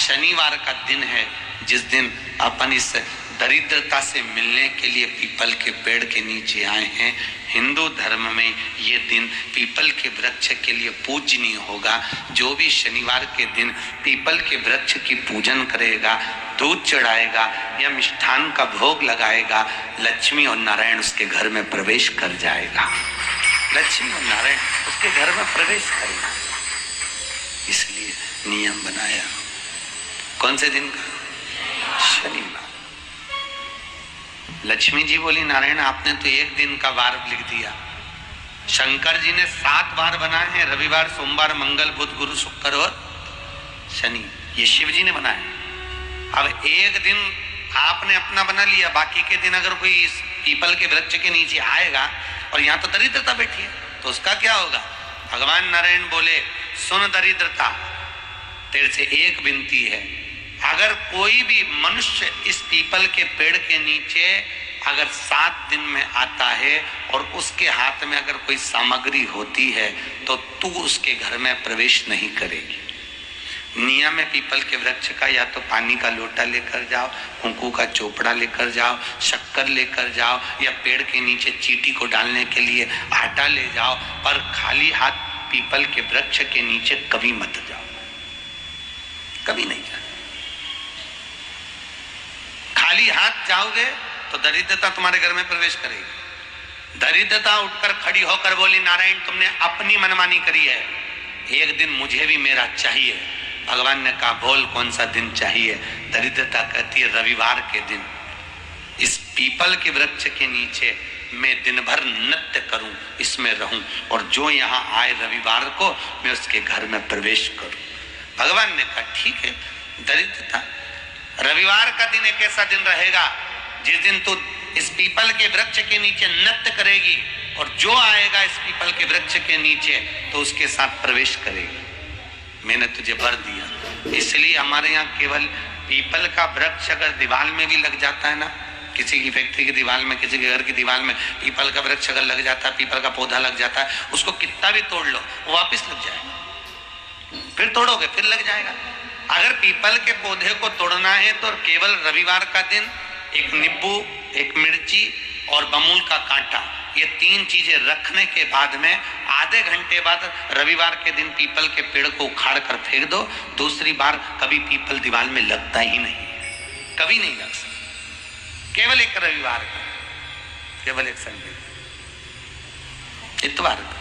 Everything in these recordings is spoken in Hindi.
शनिवार का दिन है जिस दिन अपन इस दरिद्रता से मिलने के लिए पीपल के पेड़ के नीचे आए हैं। हिंदू धर्म में ये दिन पीपल के वृक्ष के लिए पूजनीय होगा। जो भी शनिवार के दिन पीपल के वृक्ष की पूजन करेगा, दूध चढ़ाएगा या मिष्ठान का भोग लगाएगा, लक्ष्मी और नारायण उसके घर में प्रवेश कर जाएगा। लक्ष्मी और नारायण उसके घर में प्रवेश करेगा। इसलिए नियम बनाया। कौन से दिन का? शनिवार। लक्ष्मी जी बोली, नारायण आपने तो एक दिन का वार लिख दिया। शंकर जी ने 7 वार बनाए हैं, रविवार, सोमवार, मंगल, बुध, गुरु, शुक्र और शनि। ये शिव जी ने बनाए। अब एक दिन आपने अपना बना लिया, बाकी के दिन अगर कोई इस पीपल के वृक्ष के नीचे आएगा और यहाँ तो दरिद्रता बैठी है तो उसका क्या होगा? भगवान नारायण बोले, सुन दरिद्रता, तेरे से एक विनती है, अगर कोई भी मनुष्य इस पीपल के पेड़ के नीचे अगर 7 दिन में आता है और उसके हाथ में अगर कोई सामग्री होती है तो तू उसके घर में प्रवेश नहीं करेगी। नियम है पीपल के वृक्ष का, या तो पानी का लोटा लेकर जाओ, कुंकू का चोपड़ा लेकर जाओ, शक्कर लेकर जाओ, या पेड़ के नीचे चींटी को डालने के लिए आटा ले जाओ, पर खाली हाथ पीपल के वृक्ष के नीचे कभी मत जाओ, कभी नहीं जाओ। खाली हाथ जाओगे तो दरिद्रता तुम्हारे घर में प्रवेश करेगी। दरिद्रता उठकर खड़ी होकर बोली, नारायण तुमने अपनी मनमानी करी है, एक दिन मुझे भी मेरा चाहिए। भगवान ने कहा, बोल कौन सा दिन चाहिए? दरिद्रता कहती है, रविवार के दिन इस पीपल के वृक्ष के नीचे मैं दिन भर नृत्य करूं, इसमें रहूं, और जो यहाँ आए रविवार को मैं उसके घर में प्रवेश करूं। भगवान ने कहा, ठीक है। दरिद्रता, रविवार का दिन एक ऐसा दिन रहेगा जिस दिन तू इस पीपल के वृक्ष के नीचे नृत्य करेगी और जो आएगा इस पीपल के वृक्ष के नीचे तो उसके साथ प्रवेश करेगी। मैंने तुझे वर दिया। इसलिए हमारे यहाँ केवल पीपल का वृक्ष अगर दीवार में भी लग जाता है ना, किसी की फैक्ट्री की दीवार में, किसी के घर की दीवार में पीपल का वृक्ष अगर लग जाता है, पीपल का पौधा लग जाता है, उसको कितना भी तोड़ लो वो वापिस लग जाएगा। फिर तोड़ोगे फिर लग जाएगा। अगर पीपल के पौधे को तोड़ना है तो केवल रविवार का दिन एक नींबू, एक मिर्ची और बमूल का कांटा, ये 3 चीजें रखने के बाद में आधे घंटे बाद रविवार के दिन पीपल के पेड़ को उखाड़ कर फेंक दो। दूसरी बार कभी पीपल दीवार में लगता ही नहीं, कभी नहीं लग सकता। केवल एक रविवार का, केवल एक संडे, इतवार का।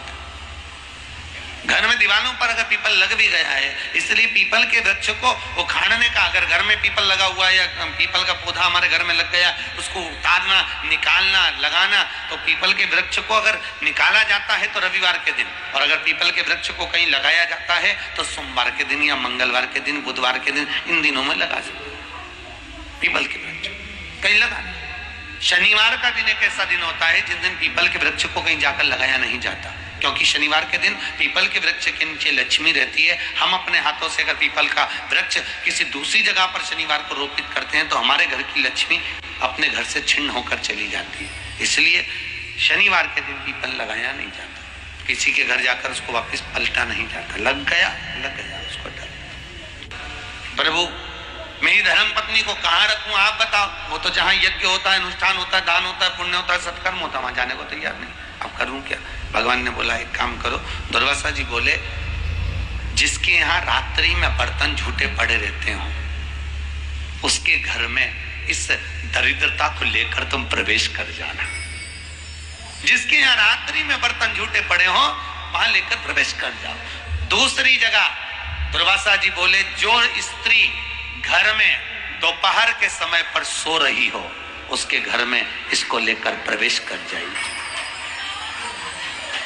घर में दीवारों पर अगर पीपल लग भी गया है, इसलिए पीपल के वृक्ष को उखाड़ने का, अगर घर में पीपल लगा हुआ है या पीपल का पौधा हमारे घर में लग गया, उसको उतारना, निकालना, लगाना, तो पीपल के वृक्ष को अगर निकाला जाता है तो रविवार के दिन, और अगर पीपल के वृक्ष को कहीं लगाया जाता है तो सोमवार के दिन या मंगलवार के दिन, बुधवार के दिन, इन दिनों में लगा सकते पीपल के वृक्ष कहीं लगाना। शनिवार का दिन एक ऐसा दिन होता है जिस दिन पीपल के वृक्ष को कहीं जाकर लगाया नहीं जाता, क्योंकि शनिवार के दिन पीपल के वृक्ष के नीचे लक्ष्मी रहती है। हम अपने हाथों से अगर पीपल का वृक्ष किसी दूसरी जगह पर शनिवार को रोपित करते हैं तो हमारे घर की लक्ष्मी अपने घर से छिन्न होकर चली जाती है। इसलिए शनिवार के दिन पीपल लगाया नहीं जाता, किसी के घर जाकर उसको वापस पलटा नहीं जाता। लग गया उसको डर। प्रभु मेरी धर्म पत्नी को कहाँ रखूं आप बताओ? वो तो जहाँ यज्ञ होता है, अनुष्ठान होता है, दान होता है, पुण्य होता है, सत्कर्म होता है, वहां जाने को तैयार नहीं। अब करूं क्या? भगवान ने बोला, एक काम करो। दुर्वासा जी बोले, जिसके यहाँ रात्रि में बर्तन झूठे पड़े रहते हो उसके घर में इस दरिद्रता को लेकर तुम प्रवेश कर जाना। जिसके यहाँ रात्रि में बर्तन झूठे पड़े हो वहां लेकर प्रवेश कर जाओ। दूसरी जगह दुर्वासा जी बोले, जो स्त्री घर में दोपहर के समय पर सो रही हो उसके घर में इसको लेकर प्रवेश कर जाइए।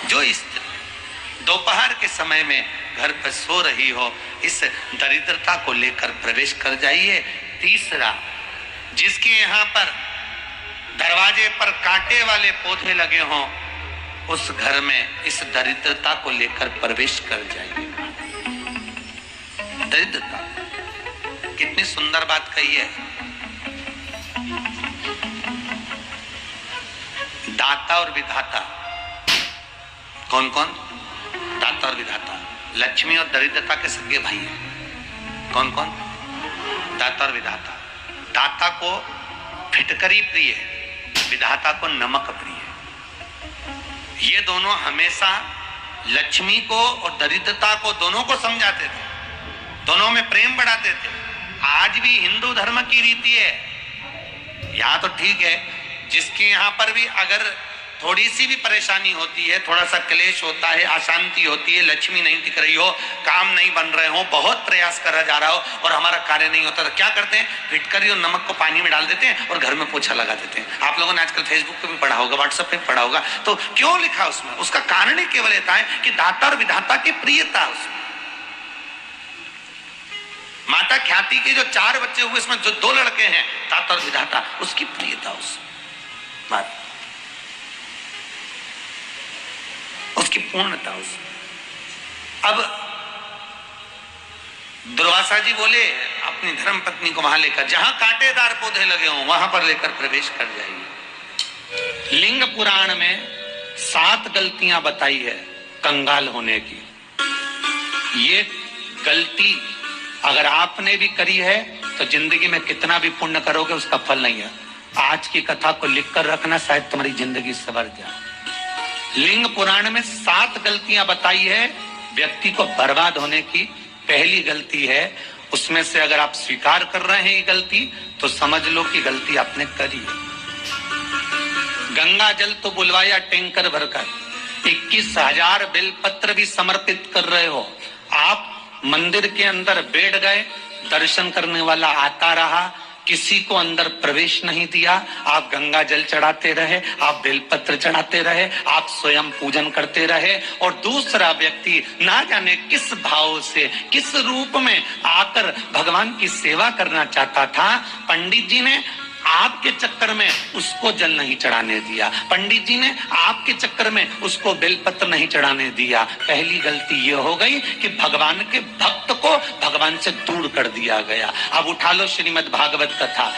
जो स्त्री दोपहर के समय में घर पर सो रही हो इस दरिद्रता को लेकर प्रवेश कर जाइए। तीसरा, जिसके यहाँ पर दरवाजे पर कांटे वाले पौधे लगे हों उस घर में इस दरिद्रता को लेकर प्रवेश कर जाइए। दरिद्रता, कितनी सुंदर बात कही है। दाता और विधाता, कौन कौन? दाता और विधाता। लक्ष्मी और दरिद्रता के सगे भाई हैं। कौन कौन? दाता और विधाता। दाता को फिटकरी प्रिय है, विधाता को नमक प्रिय है। ये दोनों हमेशा लक्ष्मी को और दरिद्रता को दोनों को समझाते थे, दोनों में प्रेम बढ़ाते थे। आज भी हिंदू धर्म की रीति है, यहाँ तो ठीक है, जिसके यहाँ पर भी अगर थोड़ी सी भी परेशानी होती है, थोड़ा सा क्लेश होता है, अशांति होती है, लक्ष्मी नहीं टिक रही हो, काम नहीं बन रहे हो, बहुत प्रयास करा जा रहा हो और हमारा कार्य नहीं होता, तो क्या करते हैं? फिटकरी और नमक को पानी में डाल देते हैं और घर में पोछा लगा देते हैं। आप लोगों ने आजकल फेसबुक पे भी पढ़ा होगा, व्हाट्सएप पे भी पढ़ा होगा। तो क्यों लिखा उसमें? उसका कारण ही केवल था कि दाता और विधाता की प्रियता उसमें। माता ख्याति के जो 4 बच्चे हुए, इसमें जो 2 लड़के हैं, दाता और विधाता, उसकी प्रियता उसमें, उसकी पूर्णता उसमें। अब दुर्वासा जी बोले अपनी धर्म पत्नी को वहां लेकर, जहां कांटेदार पौधे लगे हों वहां पर लेकर प्रवेश कर जाइए। लिंग पुराण में 7 गलतियां बताई है कंगाल होने की। ये गलती अगर आपने भी करी है तो जिंदगी में कितना भी पुण्य करोगे उसका फल नहीं है। आज की कथा को लिखकर रखना, शायद तुम्हारी जिंदगी सवर जाए। लिंग पुराण में 7 गलतियां बताई है व्यक्ति को बर्बाद होने की। पहली गलती है, उसमें से अगर आप स्वीकार कर रहे हैं ये गलती, तो समझ लो कि गलती आपने करी है। गंगा जल तो बुलवाया टैंकर भरकर, 21,000 बेलपत्र भी समर्पित कर रहे हो। आप मंदिर के अंदर बैठ गए, दर्शन करने वाला आता रहा, किसी को अंदर प्रवेश नहीं दिया। आप गंगा जल चढ़ाते रहे, आप बेलपत्र चढ़ाते रहे, आप स्वयं पूजन करते रहे, और दूसरा व्यक्ति ना जाने किस भाव से, किस रूप में आकर भगवान की सेवा करना चाहता था। पंडित जी ने आपके चक्कर में उसको जल नहीं चढ़ाने दिया, पंडित जी ने आपके चक्कर में उसको बेलपत्र नहीं चढ़ाने दिया। पहली गलती ये हो गई कि भगवान के भक्त को भगवान से दूर कर दिया गया। अब उठा लो श्रीमद् भागवत कथा।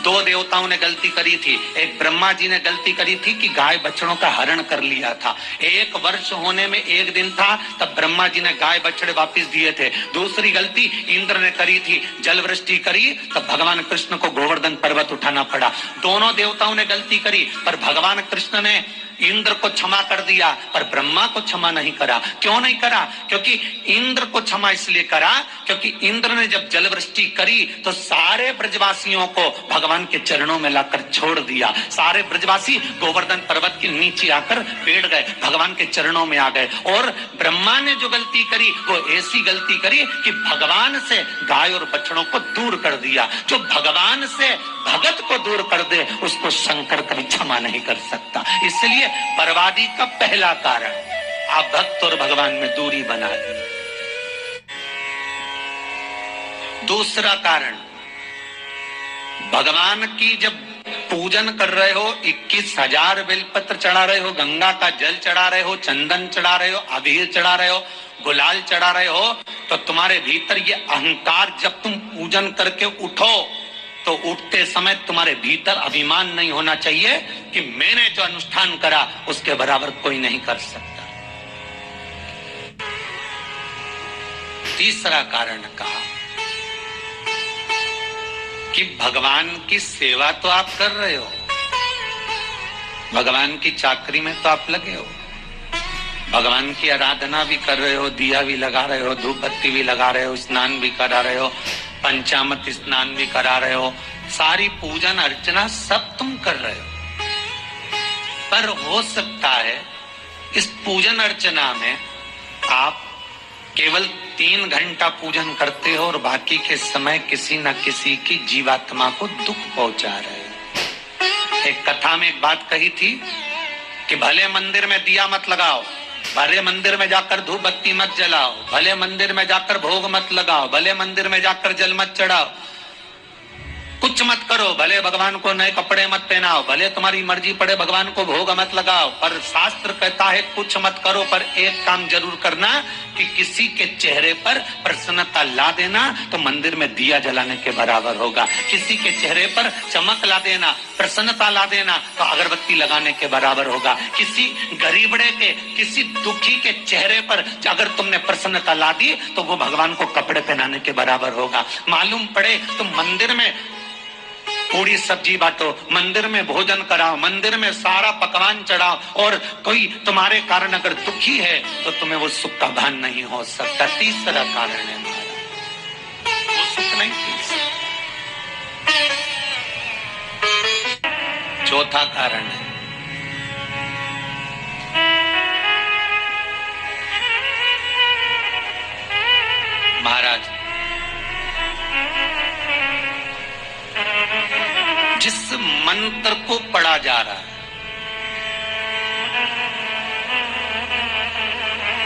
2 देवताओं ने गलती करी थी। एक ब्रह्मा जी ने गलती करी थी कि गाय बछड़ों का हरण कर लिया था। 1 वर्ष होने में 1 दिन था तब ब्रह्मा जी ने गाय बछड़े वापस दिए थे। दूसरी गलती इंद्र ने करी थी, जल वृष्टि करी तब भगवान कृष्ण को गोवर्धन पर्वत उठाना पड़ा। दोनों देवताओं ने गलती करी, पर भगवान कृष्ण ने इंद्र को क्षमा कर दिया, पर ब्रह्मा को क्षमा नहीं करा। क्यों नहीं करा? क्योंकि इंद्र को क्षमा इसलिए करा क्योंकि इंद्र ने जब जल वृष्टि करी तो सारे ब्रजवासियों को भगवान के चरणों में लाकर छोड़ दिया। सारे ब्रजवासी गोवर्धन पर्वत के नीचे आकर बैठ गए, भगवान के चरणों में आ गए। और ब्रह्मा ने जो गलती करी वो ऐसी गलती करी कि भगवान से गाय और बछड़ों को दूर कर दिया। जो भगवान से भगत को दूर कर दे उसको शंकर कभी क्षमा नहीं कर सकता। इसलिए बर्बादी का पहला कारण आप भक्त और भगवान में दूरी बना दी। दूसरा कारण, भगवान की जब पूजन कर रहे हो, 21,000 बेलपत्र चढ़ा रहे हो, गंगा का जल चढ़ा रहे हो, चंदन चढ़ा रहे हो, अबीर चढ़ा रहे हो, गुलाल चढ़ा रहे हो, तो तुम्हारे भीतर ये अहंकार, जब तुम पूजन करके उठो तो उठते समय तुम्हारे भीतर अभिमान नहीं होना चाहिए कि मैंने जो अनुष्ठान करा उसके बराबर कोई नहीं कर सकता। तीसरा कारण कहा कि भगवान की सेवा तो आप कर रहे हो, भगवान की चाकरी में तो आप लगे हो, भगवान की आराधना भी कर रहे हो, दिया भी लगा रहे हो, धूप बत्ती भी लगा रहे हो, स्नान भी करा रहे हो, पंचामृत स्नान भी करा रहे हो, सारी पूजन अर्चना सब तुम कर रहे हो। पर हो सकता है इस पूजन अर्चना में आप केवल 3 घंटा पूजन करते हो और बाकी के समय किसी न किसी की जीवात्मा को दुख पहुंचा रहे हो। एक कथा में एक बात कही थी कि भले मंदिर में दिया मत लगाओ, भले मंदिर में जाकर धूप बत्ती मत जलाओ, भले मंदिर में जाकर भोग मत लगाओ, भले मंदिर में जाकर जल मत चढ़ाओ, कुछ मत करो, भले भगवान को नए कपड़े मत पहनाओ, भले तुम्हारी मर्जी पड़े भगवान को भोग मत लगाओ, पर शास्त्र कहता है कुछ मत करो, पर एक काम जरूर करना कि किसी के चेहरे पर प्रसन्नता ला देना तो मंदिर में दिया जलाने के बराबर होगा। किसी के चेहरे पर चमक ला देना, प्रसन्नता ला देना तो अगरबत्ती लगाने के बराबर होगा। किसी गरीबड़े के, किसी दुखी के चेहरे पर अगर तुमने प्रसन्नता ला दी तो वो भगवान को कपड़े पहनाने के बराबर होगा। मालूम पड़े तो मंदिर में पूरी सब्जी बांटो, मंदिर में भोजन कराओ, मंदिर में सारा पकवान चढ़ाओ, और कोई तुम्हारे कारण अगर दुखी है तो तुम्हें वो सुख का भान नहीं हो सकता। तीसरा कारण है वो सुख नहीं पी सकता। चौथा कारण है महाराज, जिस मंत्र को पढ़ा जा रहा है,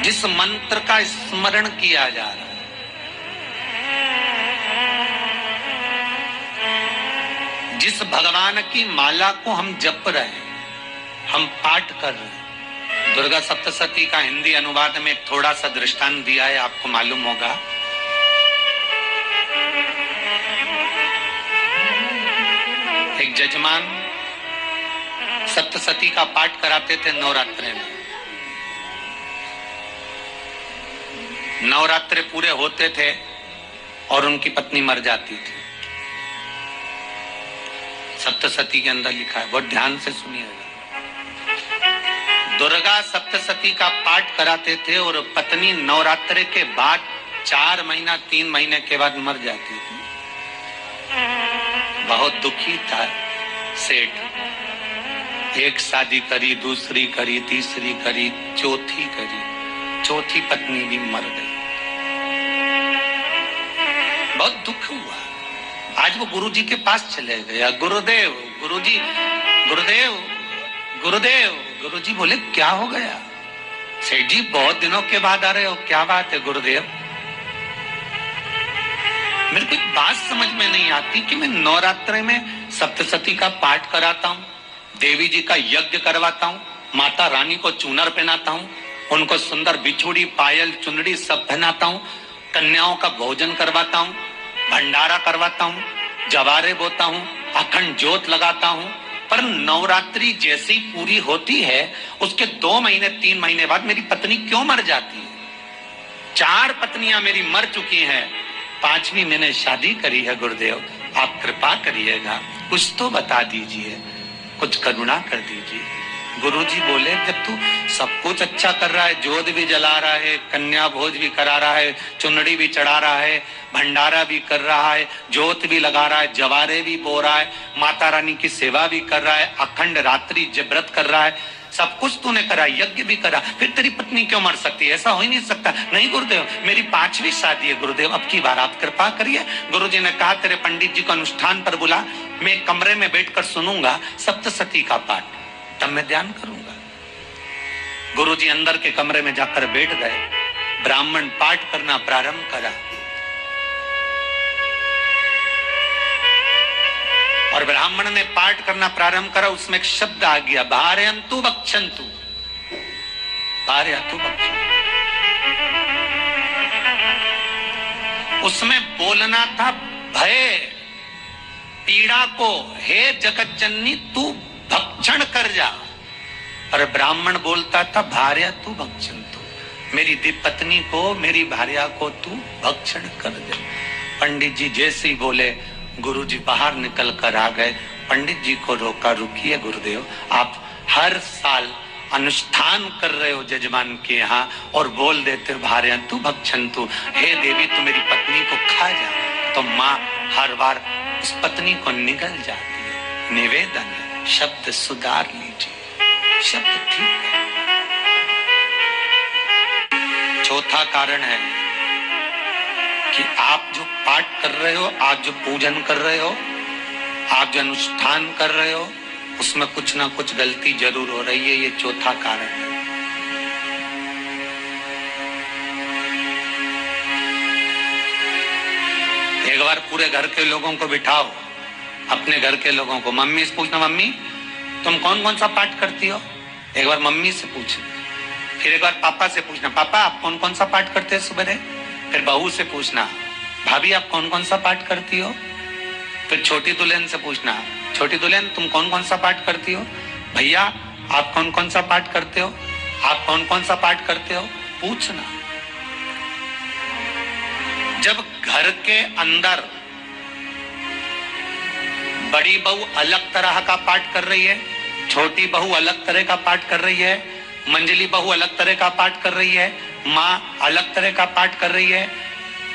जिस मंत्र का स्मरण किया जा रहा है, जिस भगवान की माला को हम जप रहे हैं, हम पाठ कर रहे हैं। दुर्गा सप्तशती का हिंदी अनुवाद में थोड़ा सा दृष्टांत दिया है, आपको मालूम होगा। एक जजमान सप्तशती का पाठ कराते थे नवरात्रे में। नवरात्रे पूरे होते थे और उनकी पत्नी मर जाती थी। सप्तशती के अंदर लिखा है, बहुत ध्यान से सुनिएगा। दुर्गा सप्तशती का पाठ कराते थे और पत्नी नवरात्रे के बाद 4 महीना 3 महीने के बाद मर जाती थी। बहुत दुखी था सेठ। एक शादी करी, दूसरी करी, तीसरी करी, चौथी करी, चौथी पत्नी भी मर गई। बहुत दुख हुआ। आज वो गुरुजी के पास चले गया, गुरुदेव, गुरुजी, गुरुदेव, गुरुदेव। गुरुजी बोले क्या हो गया? सेठ जी बहुत दिनों के बाद आ रहे हो, क्या बात है गुरुदेव? मेरे को एक बात समझ में नहीं आती कि मैं नवरात्रे में सप्तशती का पाठ कराता हूँ, देवी जी का यज्ञ करवाता हूँ, माता रानी को चूनर पहनाता हूँ, उनको सुंदर बिछुड़ी, पायल, चुनरी सब पहनाता हूँ, कन्याओं का भोजन करवाता हूँ, भंडारा करवाता हूँ, जवारे बोता हूँ, अखंड ज्योत लगाता हूँ, पर नवरात्रि जैसी पूरी होती है उसके 2 महीने 3 महीने बाद मेरी पत्नी क्यों मर जाती है? 4 पत्नियां मेरी मर चुकी हैं, 5वीं मैंने शादी करी है। गुरुदेव आप कृपा करिएगा, कुछ तो बता दीजिए, कुछ करुणा कर दीजिए। गुरुजी बोले जब तू सब कुछ अच्छा कर रहा है, ज्योत भी जला रहा है, कन्या भोज भी करा रहा है, चुनरी भी चढ़ा रहा है, भंडारा भी कर रहा है, ज्योत भी लगा रहा है, जवारे भी बो रहा है, माता रानी की सेवा भी कर रहा है, अखंड रात्रि व्रत कर रहा है, सब कुछ तूने करा, यज्ञ भी करा, फिर तेरी पत्नी क्यों मर सकती है? ऐसा हो ही नहीं सकता। नहीं गुरुदेव, मेरी 5वीं शादी है गुरुदेव, अब की बार आप कृपा करिए। गुरुजी ने कहा तेरे पंडित जी को अनुष्ठान पर बुला, मैं कमरे में बैठकर सुनूंगा सप्तशती का पाठ, तब मैं ध्यान करूंगा। गुरुजी अंदर के कमरे में जाकर बैठ गए, ब्राह्मण पाठ करना प्रारंभ करा और ब्राह्मण ने पाठ करना प्रारंभ करा। उसमें एक शब्द आ गया, भार्यन्तु भक्षन्तु, भार्यन्तु भक्षन्तु। उसमें बोलना था भय पीड़ा को, हे जगत जननी तू भक्षण कर जा, और ब्राह्मण बोलता था भार्यन्तु भक्षन्तु, मेरी पत्नी को, मेरी भार्या को तू भक्षण कर दे। पंडित जी जैसे ही बोले गुरुजी बाहर निकल कर आ गए। पंडित जी को रोका, रुकिए गुरुदेव, आप हर साल अनुष्ठान कर रहे हो जजमान के यहाँ और बोल देते भार्यन्तु भक्षन्तु, हे देवी तू मेरी पत्नी को खा जा, तो माँ हर बार उस पत्नी को निगल जाती है। निवेदन है, शब्द सुधार लीजिए, शब्द ठीक है। चौथा कारण है कि आप जो पाठ कर रहे हो, आप जो पूजन कर रहे हो, आप जो अनुष्ठान कर रहे हो, उसमें कुछ ना कुछ गलती जरूर हो रही है। ये चौथा कारण है। एक बार पूरे घर के लोगों को बिठाओ, अपने घर के लोगों को। मम्मी से पूछना, मम्मी तुम कौन कौन सा पाठ करती हो? एक बार मम्मी से पूछना। फिर एक बार पापा से पूछना, पापा आप कौन कौन सा पाठ करते हैं सुबह? फिर बहू से पूछना, भाभी आप कौन कौन सा पाठ करती हो? फिर छोटी दुल्हन से पूछना, छोटी दुल्हन तुम कौन कौन सा पाठ करती हो? भैया आप कौन कौन सा पाठ करते हो? आप कौन कौन सा पाठ करते हो? पूछना। जब घर के अंदर बड़ी बहू अलग तरह का पाठ कर रही है, छोटी बहू अलग तरह का पाठ कर रही है, मंजली बहू अलग तरह का पाठ कर रही है, माँ अलग तरह का पाठ कर रही है,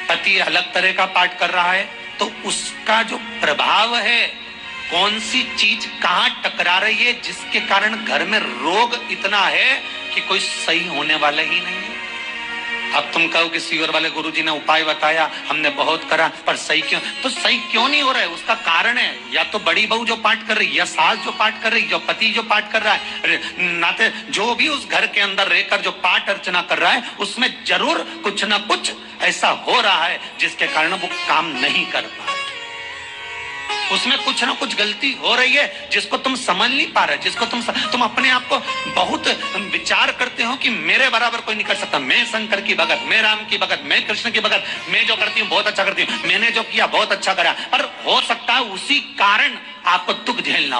पति अलग तरह का पाठ कर रहा है, तो उसका जो प्रभाव है, कौन सी चीज कहां टकरा रही है, जिसके कारण घर में रोग इतना है कि कोई सही होने वाला ही नहीं है। अब तुम कहो कि सीवर वाले गुरुजी ने उपाय बताया, हमने बहुत करा, पर सही क्यों? तो सही क्यों नहीं हो रहा है? उसका कारण है या तो बड़ी बहू जो पाठ कर रही, या सास जो पाठ कर रही, जो पति जो पाठ कर रहा है, नाते जो भी उस घर के अंदर रहकर जो पाठ अर्चना कर रहा है, उसमें जरूर कुछ ना कुछ ऐसा हो रहा है जिसके कारण वो काम नहीं कर पा रहा। उसमें कुछ ना कुछ गलती हो रही है जिसको तुम समझ नहीं पा रहे, जिसको तुम अपने आप को बहुत विचार करते हो कि मेरे बराबर कोई नहीं कर सकता, मैं शंकर की भगत, मैं राम की भगत, मैं कृष्ण की भगत, मैं जो करती हूँ बहुत अच्छा करती हूँ, मैंने जो किया बहुत अच्छा करा, पर हो सकता है उसी कारण आपको दुख झेलना